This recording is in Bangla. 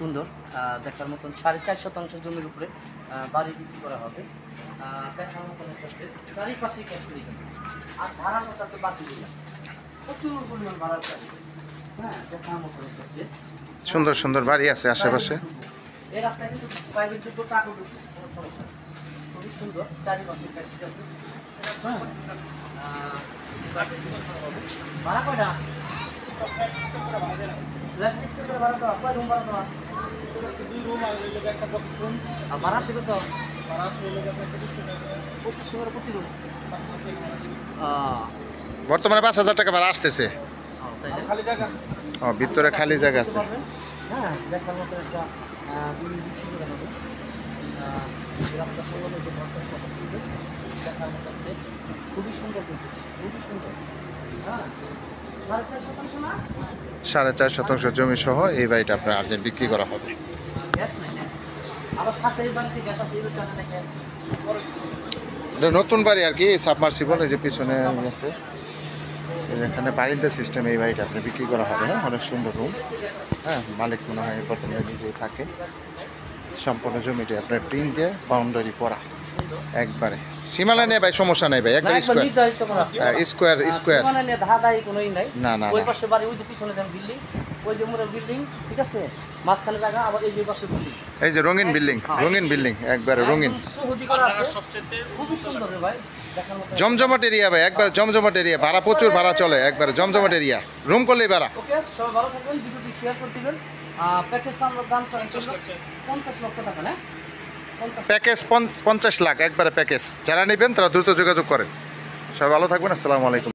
সুন্দর দেখার মতন 4.5 শতাংশ জমির উপরে বাড়ি বিক্রি করা হবে। দেখার মতন একটা প্লেস, চারিপাশে ক্যাসেলি আর ভাড়ার কথা তো বাকি দিলাম, প্রচুর পরিমাণ ভাড়ার চাই। হ্যাঁ, দেখার মতন একটা প্লেস, সুন্দর সুন্দর বাড়ি আছে আশেপাশে। এই রাস্তায় কিন্তু প্রাইভেট যে টাকা ঢুকছে, কোনো সমস্যা নেই, খুবই সুন্দর চারিপাশে ক্যাসেলি আছে। ভাড়া কয়টা? ভাড়া আসবে তো বর্তমানে 5,000 টাকা ভাড়া আসতেছে। ও, ভিতরে খালি জায়গা আছে। হ্যাঁ, দেখার মতো একটা বিক্রি করা হবে। রাস্তার সংলগ্ন যে ঘরটার সাথে দেখার মতো প্লেস, খুবই সুন্দর, কিন্তু খুবই সুন্দর। হ্যাঁ, 4.5 শতাংশ না, 4.5 শতাংশ জমি সহ এই বাড়িটা আপনার আর্জেন্ট বিক্রি করা হবে। গ্যাস নাই না, আবার সাথে এই বাড়িতে গ্যাস আছে, এই জানা নাকি এটা নতুন বাড়ি আর কি, সাবমার্সিবল এই যে পিছনে আছে। এখানে বারিন্দা সিস্টেম এই বাড়িটা আপনি বিক্রি করা হবে। হ্যাঁ, অনেক সুন্দর রুম। হ্যাঁ, মালিক মনে হয় প্রথমে নিজেই থাকে। সম্পূর্ণ জমিটি আপনার টিন দিয়ে বাউন্ডারি করা একবারে। সীমানা নেই ভাই, সমস্যা নেই ভাই, একবার স্কোয়ার স্কোয়ার। ধাঁধাই কোনোই নাই। না না ওই পাশে বাড়ি, ওই যে পিছনে দেন বিল্ডিং, ওই যে মোড়ের বিল্ডিং, ঠিক আছে, মাঝখানে জায়গা, আবার এই যে পাশে বিল্ডিং, এই যে রঙিন বিল্ডিং, রঙিন বিল্ডিং, একবারে রঙিন। খুবই সুন্দর রে ভাই, দেখার মতো। জমজমাট এরিয়া ভাই, একবার জমজমাট এরিয়া, ভাড়া প্রচুর ভাড়া চলে, একবার জমজমাট এরিয়া, রুম করলেই ভাড়া। ওকে, সবাই ভালো থাকবেন, ভিডিওটি শেয়ার করে দিবেন। প্যাকেজ আমরা দাম 50 লক্ষ টাকা না, প্যাকেজ 50 লাখ একবারে প্যাকেজ। যারা নেবেন তারা দ্রুত যোগাযোগ করেন। সবাই ভালো থাকবেন, আসসালামু আলাইকুম।